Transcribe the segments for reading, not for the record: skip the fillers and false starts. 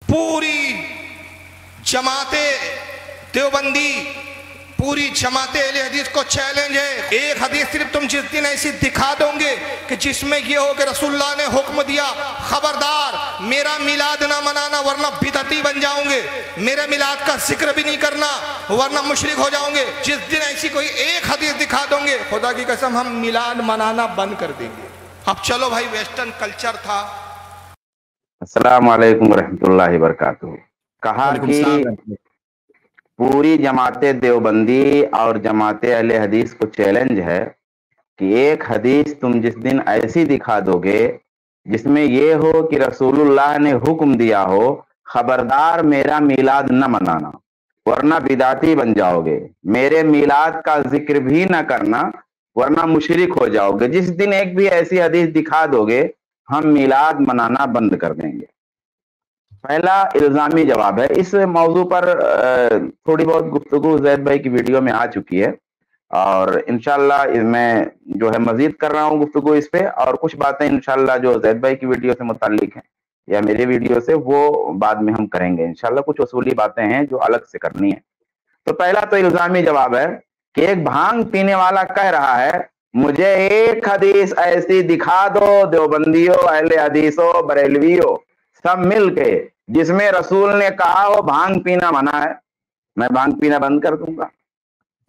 پوری جماعت دیوبندی، پوری جماعت اہل حدیث کو چیلنج ہے، ایک حدیث صرف تم جس دن ایسی دکھا دو گے کہ جس میں یہ ہو کہ رسول اللہ نے حکم دیا خبردار میرا میلاد نہ منانا ورنہ بدعتی بن جاؤں گے، میرے میلاد کا ذکر بھی نہیں کرنا ورنہ مشرک ہو جاؤں گے، جس دن ایسی کوئی ایک حدیث دکھا دو گے خدا کی قسم ہم میلاد منانا بند کر دیں گے۔ اب چلو بھائی ویسٹرن کلچر تھا۔ السلام علیکم ورحمۃ اللہ وبرکاتہ۔ کہا کہ پوری جماعت دیوبندی اور جماعت اہل حدیث کو چیلنج ہے کہ ایک حدیث تم جس دن ایسی دکھا دو گے جس میں یہ ہو کہ رسول اللہ نے حکم دیا ہو خبردار میرا میلاد نہ منانا ورنہ بدعتی بن جاؤ گے، میرے میلاد کا ذکر بھی نہ کرنا ورنہ مشرک ہو جاؤ گے، جس دن ایک بھی ایسی حدیث دکھا دو گے ہم میلاد منانا بند کر دیں گے۔ پہلا الزامی جواب ہے۔ اس موضوع پر تھوڑی بہت گفتگو زید بھائی کی ویڈیو میں آ چکی ہے اور انشاءاللہ میں جو ہے مزید کر رہا ہوں گفتگو اس پہ، اور کچھ باتیں انشاءاللہ جو زید بھائی کی ویڈیو سے متعلق ہیں یا میری ویڈیو سے وہ بعد میں ہم کریں گے انشاءاللہ۔ کچھ اصولی باتیں ہیں جو الگ سے کرنی ہیں۔ تو پہلا تو الزامی جواب ہے کہ ایک بھانگ پینے والا کہہ رہا ہے مجھے ایک حدیث ایسی دکھا دو دیوبندیوں، اہل حدیثوں، بریلویوں سب مل کے جس میں رسول نے کہا وہ بھانگ پینا منع ہے، میں بھانگ پینا بند کر دوں گا۔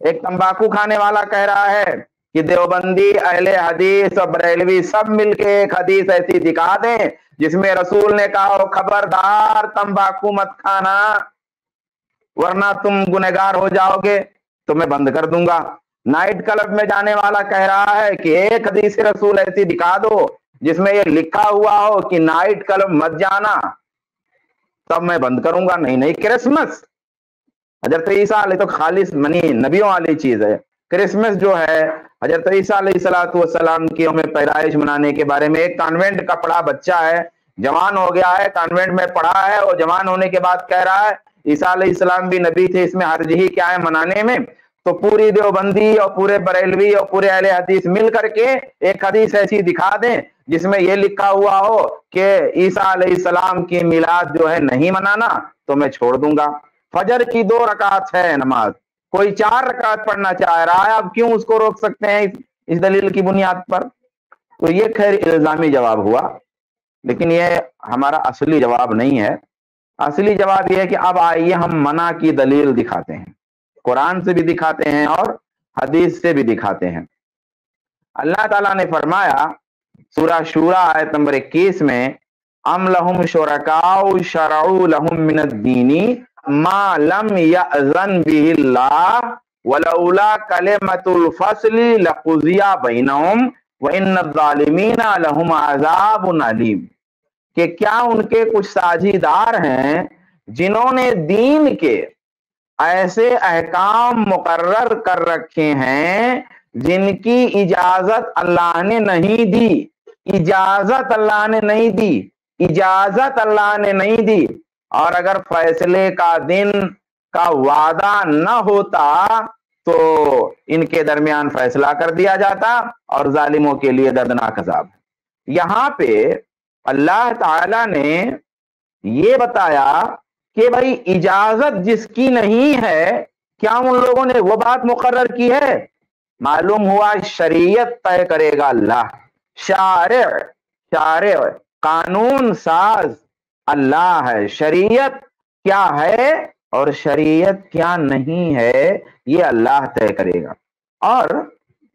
ایک تمباکو کھانے والا کہہ رہا ہے کہ دیوبندی، اہل حدیث اور بریلوی سب مل کے ایک حدیث ایسی دکھا دیں جس میں رسول نے کہا وہ خبردار تمباکو مت کھانا ورنہ تم گنہگار ہو جاؤ گے، تو میں بند کر دوں گا۔ نائٹ کلب میں جانے والا کہہ رہا ہے کہ ایک حدیث رسول ایسی دکھا دو جس میں یہ لکھا ہوا ہو کہ نائٹ کلب مت جانا، تب میں بند کروں گا۔ نہیں کرسمس، حضرت عیسیٰ علیہ تو خالص منی نبیوں والی چیز ہے۔ کرسمس جو ہے حضرت عیسیٰ علیہ السلام کی یوم پیدائش منانے کے بارے میں، ایک کانوینٹ کا پڑھا بچہ ہے، جوان ہو گیا ہے، کانوینٹ میں پڑھا ہے اور جوان ہونے کے بعد کہہ رہا ہے عیسیٰ علیہ السلام بھی نبی تھے، اس میں حرج ہی کیا ہے منانے میں؟ تو پوری دیوبندی اور پورے بریلوی اور پورے اہل حدیث مل کر کے ایک حدیث ایسی دکھا دیں جس میں یہ لکھا ہوا ہو کہ عیسیٰ علیہ السلام کی میلاد جو ہے نہیں منانا، تو میں چھوڑ دوں گا۔ فجر کی 2 رکعت ہے نماز، کوئی 4 رکعت پڑھنا چاہ رہا ہے، اب کیوں اس کو روک سکتے ہیں اس دلیل کی بنیاد پر؟ تو یہ خیر الزامی جواب ہوا، لیکن یہ ہمارا اصلی جواب نہیں ہے۔ اصلی جواب یہ ہے کہ اب آئیے ہم منع کی دلیل دکھاتے ہیں، قرآن سے بھی دکھاتے ہیں اور حدیث سے بھی دکھاتے ہیں۔ اللہ تعالیٰ نے فرمایا سورہ شورى آیت نمبر 21 میں ام لہم شرکاء شرعوا لہم من الدین ما لم یأذن بہ اللہ ولولا کلمۃ الفصل لقضی بینہم وان الظالمین لہم عذاب علیم، کہ کیا ان کے کچھ ساجیدار ہیں جنہوں نے دین کے ایسے احکام مقرر کر رکھے ہیں جن کی اجازت اللہ نے نہیں دی، اجازت اللہ نے نہیں دی، اجازت اللہ نے نہیں دی، اور اگر فیصلے کا دن کا وعدہ نہ ہوتا تو ان کے درمیان فیصلہ کر دیا جاتا اور ظالموں کے لیے دردناک عذاب۔ یہاں پہ اللہ تعالی نے یہ بتایا کہ بھائی اجازت جس کی نہیں ہے، کیا ان لوگوں نے وہ بات مقرر کی ہے؟ معلوم ہوا شریعت طے کرے گا اللہ، شارع قانون ساز اللہ ہے، شریعت کیا ہے اور شریعت کیا نہیں ہے یہ اللہ طے کرے گا۔ اور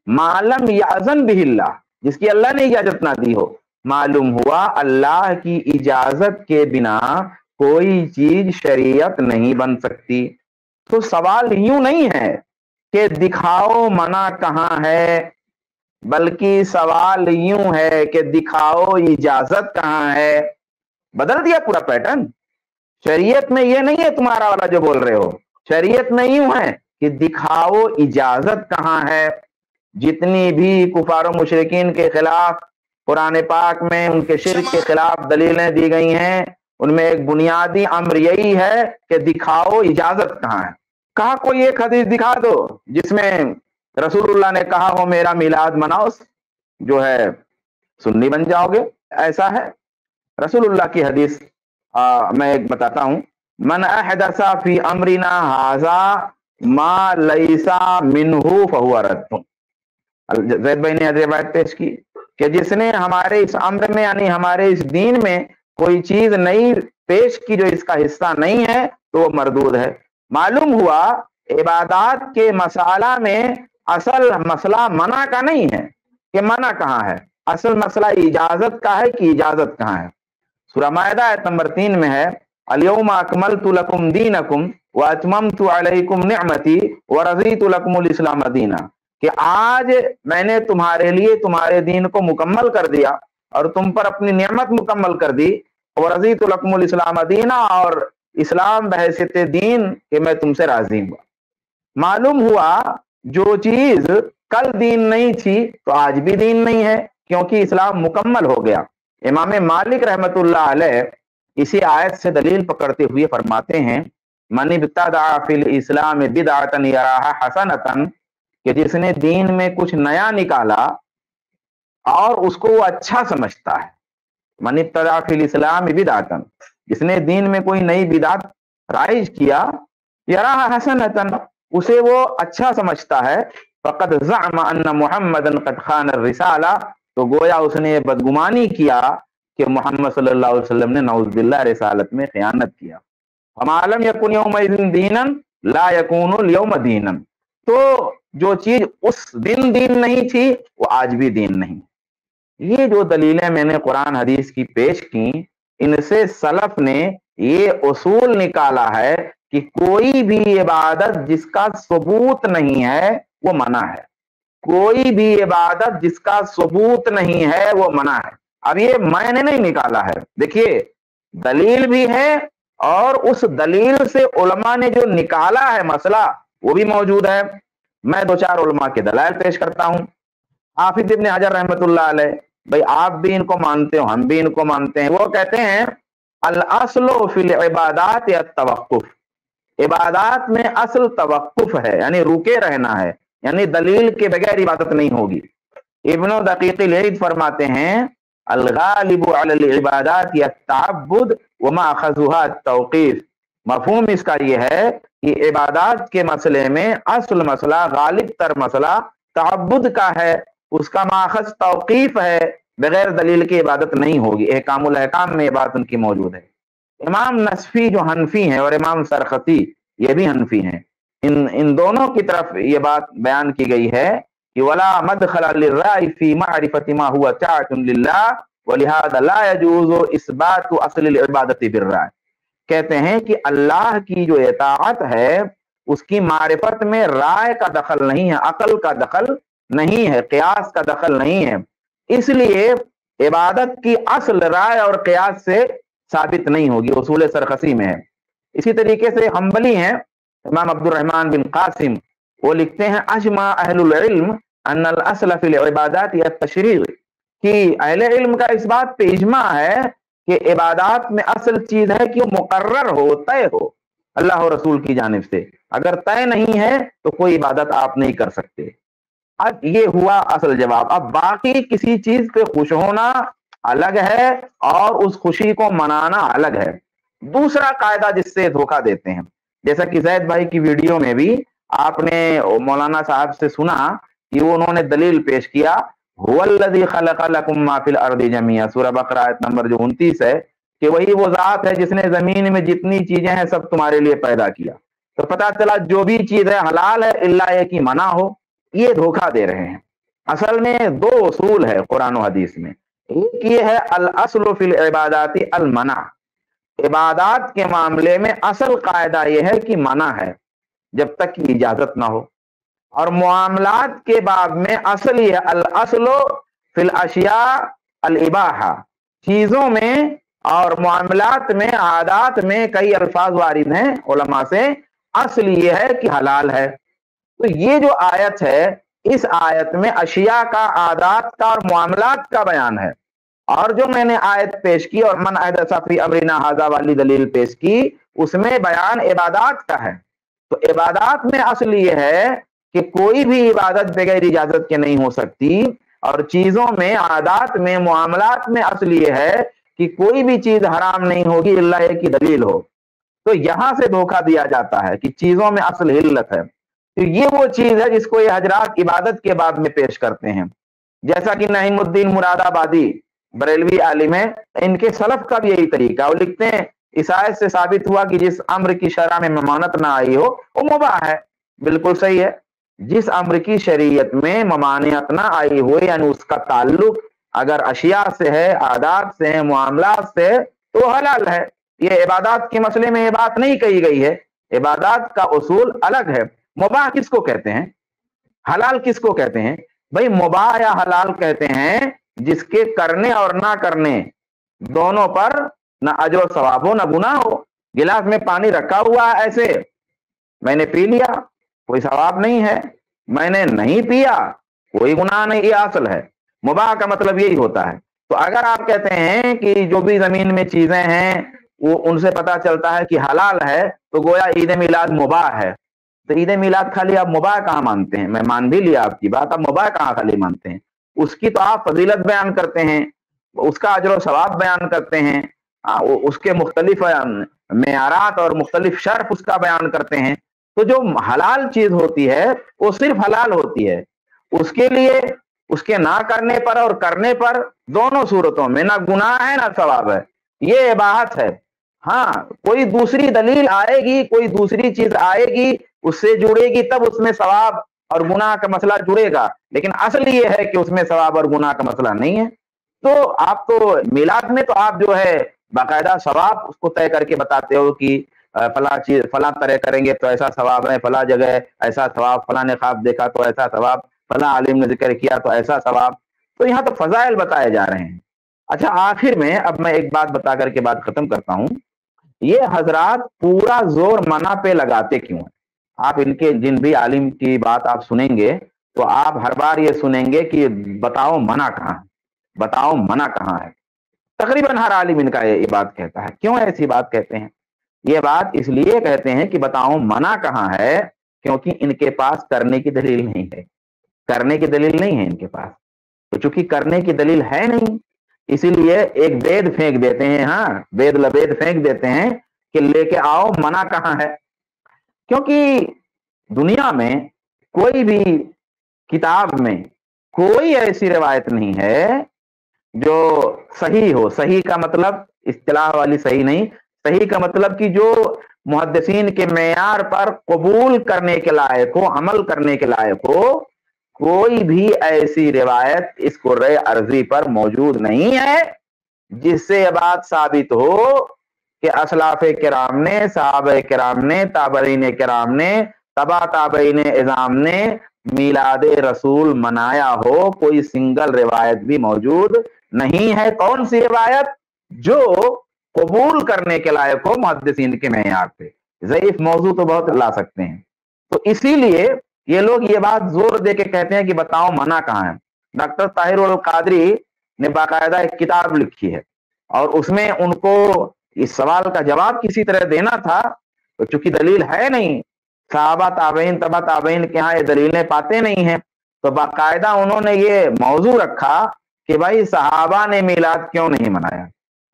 معلوم یأذن بہ اللہ، جس کی اللہ نے اجازت نہ دی ہو، معلوم ہوا اللہ کی اجازت کے بنا کوئی چیز شریعت نہیں بن سکتی۔ تو سوال یوں نہیں ہے کہ دکھاؤ منع کہاں ہے، بلکہ سوال یوں ہے کہ دکھاؤ اجازت کہاں ہے۔ بدل دیا پورا پیٹرن۔ شریعت میں یہ نہیں ہے تمہارا والا جو بول رہے ہو، شریعت میں یوں ہے کہ دکھاؤ اجازت کہاں ہے۔ جتنی بھی کفار و مشرکین کے خلاف قرآن پاک میں ان کے شرک کے خلاف دلیلیں دی گئی ہیں، ان میں ایک بنیادی امر یہی ہے کہ دکھاؤ اجازت کہاں ہے۔ کہا کوئی ایک حدیث دکھا دو جس میں رسول اللہ نے کہا ہو میرا میلاد مناؤ، جو ہے سنی بن جاؤ گے، ایسا ہے؟ رسول اللہ کی حدیث میں ایک بتاتا ہوں، من احدث فی امرنا ھذا ما لیسا منہ فہو رد۔ زید بھائی نے روایت پیش کی کہ جس نے ہمارے اس امر میں یعنی ہمارے اس دین میں کوئی چیز نئی پیش کی جو اس کا حصہ نہیں ہے تو وہ مردود ہے۔ معلوم ہوا عبادات کے مسئلہ میں اصل مسئلہ منع کا نہیں ہے کہ منع کہاں ہے، اصل مسئلہ اجازت کا ہے کہ اجازت کہاں ہے۔ سورہ مائدہ آیت نمبر 3 میں ہے الیوم اکملت لکم دینکم واتممت علیکم نعمتی ورضیت لکم الاسلام دینا، کہ آج میں نے تمہارے لیے تمہارے دین کو مکمل کر دیا اور تم پر اپنی نعمت مکمل کر دی، ورضیت لکم الاسلام دینا، اور اسلام بحیثیت دین کہ میں تم سے راضی ہوں۔ معلوم ہوا جو چیز کل دین نہیں تھی تو آج بھی دین نہیں ہے، کیونکہ اسلام مکمل ہو گیا۔ امام مالک رحمت اللہ علیہ اسی آیت سے دلیل پکڑتے ہوئے فرماتے ہیں من ابتدع فی الاسلام بدعتا یراھا حسنتا، کہ جس نے دین میں کچھ نیا نکالا اور اس کو وہ اچھا سمجھتا ہے۔ من ابتدع فی الاسلام بدعتا، جس نے دین میں کوئی نئی بدعت رائج کیا، یراھا حسنتا، اسے وہ اچھا سمجھتا ہے، فقد زعم ان محمدا قد خان الرسالہ، تو گویا اس نے بدگمانی کیا کہ محمد صلی اللہ علیہ وسلم نے نعوذ باللہ رسالت میں خیانت کیا۔ فما لم یکن یومئذ دینا لا یکون اليوم دینا، تو جو چیز اس دن دین نہیں تھی وہ آج بھی دین نہیں۔ یہ جو دلیلیں میں نے قرآن حدیث کی پیش کی، ان سے سلف نے یہ اصول نکالا ہے کہ کوئی بھی عبادت جس کا ثبوت نہیں ہے وہ منع ہے، کوئی بھی عبادت جس کا ثبوت نہیں ہے وہ منع ہے۔ اب یہ میں نے نہیں نکالا ہے، دیکھیے دلیل بھی ہے اور اس دلیل سے علماء نے جو نکالا ہے مسئلہ وہ بھی موجود ہے۔ میں دو چار علماء کے دلائل پیش کرتا ہوں۔ حافظ ابن حجر رحمت اللہ علیہ، بھائی آپ بھی ان کو مانتے ہو ہم بھی ان کو مانتے ہیں، وہ کہتے ہیں الاصل فی العبادات التوقف، عبادات میں اصل توقف ہے، یعنی رکے رہنا ہے، یعنی دلیل کے بغیر عبادت نہیں ہوگی۔ ابن دقیق العید فرماتے ہیں الغالب علی العبادات التعبد وماخذها التوقیف، مفہوم اس کا یہ ہے کہ عبادات کے مسئلے میں اصل مسئلہ، غالب تر مسئلہ تعبد کا ہے، اس کا ماخذ توقیف ہے، بغیر دلیل کی عبادت نہیں ہوگی۔ احکام الاحکام میں یہ بات ان کی موجود ہے۔ امام نصفی جو حنفی ہیں اور امام سرخسی یہ بھی حنفی ہیں، ان دونوں کی طرف یہ بات بیان کی گئی ہے کہ ولا مدخل للرأی فی معرفت ما هو طاعۃ للہ ولہذا لا يجوز اثبات اصل العبادت بالرأی، کہتے ہیں کہ اللہ کی جو اطاعت ہے اس کی معرفت میں رائے کا دخل نہیں ہے، عقل کا دخل نہیں ہے، قیاس کا دخل نہیں ہے، اس لیے عبادت کی اصل رائے اور قیاس سے ثابت نہیں ہوگی، اصول سرخسی میں ہے۔ اسی طریقے سے حنبلی ہیں امام عبد الرحمن بن قاسم، وہ لکھتے ہیں اجمع اہل العلم ان الاصل فی العبادات التشریع، کہ اہل علم کا اس بات پہ اجماع ہے کہ عبادات میں اصل چیز ہے کہ وہ مقرر ہو، طے ہو اللہ و رسول کی جانب سے، اگر طے نہیں ہے تو کوئی عبادت آپ نہیں کر سکتے۔ اب یہ ہوا اصل جواب۔ اب باقی کسی چیز پہ خوش ہونا الگ ہے اور اس خوشی کو منانا الگ ہے۔ دوسرا قاعدہ جس سے دھوکہ دیتے ہیں، جیسا کہ زید بھائی کی ویڈیو میں بھی آپ نے مولانا صاحب سے سنا کہ وہ انہوں نے دلیل پیش کیا هو الذی خلق لکم ما فی الارض جميعا، سورہ بقرہ آیت نمبر جو 29 ہے، کہ وہی وہ ذات ہے جس نے زمین میں جتنی چیزیں ہیں سب تمہارے لیے پیدا کیا۔ تو پتہ چلا جو بھی چیز ہے حلال ہے الا یہ کہ منع ہو، یہ دھوکہ دے رہے ہیں۔ اصل میں دو اصول ہے قرآن و حدیث میں، ایک یہ ہے الاصل فی العبادات المنع، عبادات کے معاملے میں اصل قاعدہ یہ ہے کہ منع ہے جب تک کہ اجازت نہ ہو، اور معاملات کے باب میں اصل یہ الاصل فی الاشیاء الاباحہ، چیزوں میں اور معاملات میں، عادات میں کئی الفاظ وارد ہیں علماء سے، اصل یہ ہے کہ حلال ہے۔ تو یہ جو آیت ہے اس آیت میں اشیاء کا، عادات کا اور معاملات کا بیان ہے، اور جو میں نے آیت پیش کی اور من احدث فی امرنا ھذا والی دلیل پیش کی اس میں بیان عبادات کا ہے۔ تو عبادات میں اصل یہ ہے کہ کوئی بھی عبادت بغیر اجازت کے نہیں ہو سکتی، اور چیزوں میں، عادات میں، معاملات میں اصل یہ ہے کہ کوئی بھی چیز حرام نہیں ہوگی اللہ یہ کی دلیل ہو. تو یہاں سے دھوکہ دیا جاتا ہے کہ چیزوں میں اصل علت ہے. تو یہ وہ چیز ہے جس کو یہ حضرات عبادت کے بعد میں پیش کرتے ہیں. جیسا کہ نعیم الدین مراد آبادی بریلوی عالم ہے، ان کے سلف کا بھی یہی طریقہ. وہ لکھتے ہیں اس آیت سے ثابت ہوا کہ جس امر کی شرع میں ممانعت نہ آئی ہو وہ مباح ہے. بالکل صحیح ہے. جس امر کی شریعت میں ممانعت نہ آئی ہو یعنی اس کا تعلق اگر اشیاء سے ہے، عادات سے ہے، معاملات سے ہے تو حلال ہے. یہ عبادات کے مسئلے میں یہ بات نہیں کہی گئی ہے. عبادات کا اصول الگ ہے. مباح کس کو کہتے ہیں، حلال کس کو کہتے ہیں؟ بھئی مباح یا حلال کہتے ہیں جس کے کرنے اور نہ کرنے دونوں پر نہ اجر و ثواب ہو نہ گناہ ہو. گلاس میں پانی رکھا ہوا ہے ایسے، میں نے پی لیا کوئی ثواب نہیں ہے، میں نے نہیں پیا کوئی گناہ نہیں. یہ اصل ہے. مباح کا مطلب یہی ہوتا ہے. تو اگر آپ کہتے ہیں کہ جو بھی زمین میں چیزیں ہیں وہ ان سے پتا چلتا ہے کہ حلال ہے تو گویا عید میلاد مباح ہے. تو عید میلاد خالی آپ مباح کہاں مانتے ہیں؟ میں مان بھی لیا آپ کی بات، آپ مباح کہاں خالی مانتے ہیں؟ اس کی تو آپ فضیلت بیان کرتے ہیں، اس کا اجر و ثواب بیان کرتے ہیں، اس کے مختلف معیارات اور مختلف شرف اس کا بیان کرتے ہیں. تو جو حلال چیز ہوتی ہے وہ صرف حلال ہوتی ہے. اس کے لیے اس کے نہ کرنے پر اور کرنے پر دونوں صورتوں میں نہ گناہ ہے نہ ثواب ہے. یہ اباحت ہے. ہاں کوئی دوسری دلیل آئے گی، کوئی دوسری چیز آئے گی اس سے جڑے گی تب اس میں ثواب اور گناہ کا مسئلہ جڑے گا، لیکن اصل یہ ہے کہ اس میں ثواب اور گناہ کا مسئلہ نہیں ہے. تو آپ تو میلاد میں تو آپ جو ہے باقاعدہ ثواب اس کو طے کر کے بتاتے ہو کہ فلاں چیز فلاں طرح کریں گے تو ایسا ثواب ہے، فلاں جگہ ایسا ثواب، فلاں نے خواب دیکھا تو ایسا ثواب، فلاں عالم نے ذکر کیا تو ایسا ثواب. تو یہاں تو فضائل بتائے جا رہے ہیں. اچھا آخر میں اب میں ایک بات بتا کر کے بات ختم کرتا ہوں. یہ حضرات پورا زور منع پہ لگاتے کیوں ہیں؟ آپ ان کے جن بھی عالم کی بات آپ سنیں گے تو آپ ہر بار یہ سنیں گے کہ بتاؤ منع کہاں ہے، بتاؤ منع کہاں ہے. تقریباً ہر عالم ان کا یہ بات کہتا ہے. کیوں ایسی بات کہتے ہیں؟ یہ بات اس لیے کہتے ہیں کہ بتاؤ منع کہاں ہے، کیونکہ ان کے پاس کرنے کی دلیل نہیں ہے. کرنے کی دلیل نہیں ہے ان کے پاس. تو چونکہ کرنے کی دلیل ہے نہیں اسی لیے ایک وید پھینک دیتے ہیں. ہاں وید لبید پھینک دیتے ہیں کہ لے کے آؤ منع کہاں ہے. کیونکہ دنیا میں کوئی بھی کتاب میں کوئی ایسی روایت نہیں ہے جو صحیح ہو. صحیح کا مطلب اصطلاح والی صحیح نہیں، صحیح کا مطلب کہ جو محدثین کے معیار پر قبول کرنے کے لائق ہو، عمل کرنے کے لائق ہو. کوئی بھی ایسی روایت اس قرۂ ارضی پر موجود نہیں ہے جس سے یہ بات ثابت ہو کہ اسلاف کرام نے، صحابہ کرام نے، تابعین کرام نے، تبع تابعین اعظام نے میلاد رسول منایا ہو. کوئی سنگل روایت بھی موجود نہیں ہے. کون سی روایت؟ جو قبول کرنے کے لائق ہو محدثین کے معیار پہ. ضعیف موضوع تو بہت لا سکتے ہیں. تو اسی لیے یہ لوگ یہ بات زور دے کے کہتے ہیں کہ بتاؤ منع کہاں ہے. ڈاکٹر طاہر القادری نے باقاعدہ ایک کتاب لکھی ہے اور اس میں ان کو اس سوال کا جواب کسی طرح دینا تھا. تو چونکہ دلیل ہے نہیں، صحابہ تابعین تبع تابعین کے ہاں یہ دلیلیں پاتے نہیں ہیں، تو باقاعدہ انہوں نے یہ موضوع رکھا کہ بھائی صحابہ نے میلاد کیوں نہیں منایا،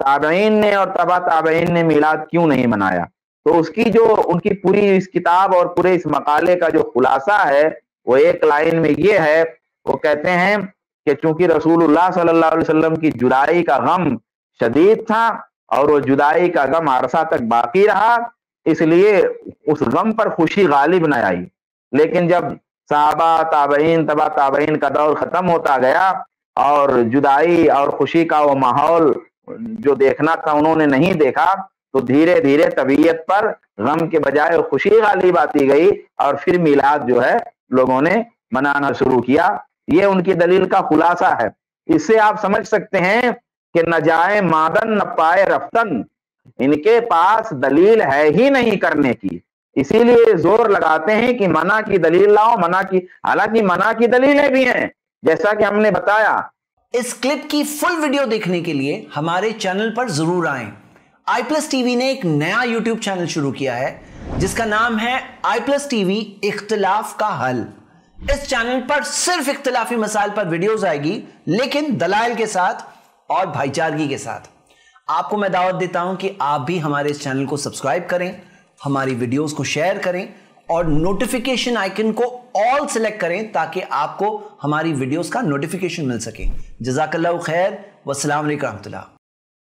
تابعین نے اور تبع تابعین نے میلاد کیوں نہیں منایا. تو اس کی جو ان کی پوری اس کتاب اور پورے اس مقالے کا جو خلاصہ ہے وہ ایک لائن میں یہ ہے. وہ کہتے ہیں کہ چونکہ رسول اللہ صلی اللہ علیہ وسلم کی جدائی کا غم شدید تھا اور وہ جدائی کا غم عرصہ تک باقی رہا، اس لیے اس غم پر خوشی غالب نہ آئی. لیکن جب صحابہ تابعین تبع تابعین کا دور ختم ہوتا گیا اور جدائی اور خوشی کا وہ ماحول جو دیکھنا تھا انہوں نے نہیں دیکھا، تو دھیرے دھیرے طبیعت پر غم کے بجائے خوشی غالب آتی گئی اور پھر میلاد جو ہے لوگوں نے منانا شروع کیا. یہ ان کی دلیل کا خلاصہ ہے. اس سے آپ سمجھ سکتے ہیں کہ نہ جائے مادن نہ پائے رفتن، ان کے پاس دلیل ہے ہی نہیں کرنے کی. اسی لیے زور لگاتے ہیں کہ منع کی دلیل لاؤ، منع کی. حالانکہ منع کی دلیلیں بھی ہیں جیسا کہ ہم نے بتایا. اس کلپ کی فل ویڈیو دیکھنے کے لیے ہمارے چینل پر ضرور آئیں. آئی پلس ٹی وی نے ایک نیا یوٹیوب چینل شروع کیا ہے جس کا نام ہے آئی پلس ٹی وی اختلاف کا حل. اس چینل پر صرف اختلافی مسائل پر ویڈیوز آئے گی، لیکن دلائل کے ساتھ اور بھائی چارگی کے ساتھ. آپ کو میں دعوت دیتا ہوں کہ آپ بھی ہمارے اس چینل کو سبسکرائب کریں، ہماری ویڈیوز کو شیئر کریں اور نوٹیفیکیشن آئیکن کو آل سلیکٹ کریں تاکہ آپ کو ہماری ویڈیوز کا نوٹیفیکیشن مل سکے۔ جزاک اللہ خیر، والسلام علیکم ورحمۃ اللہ۔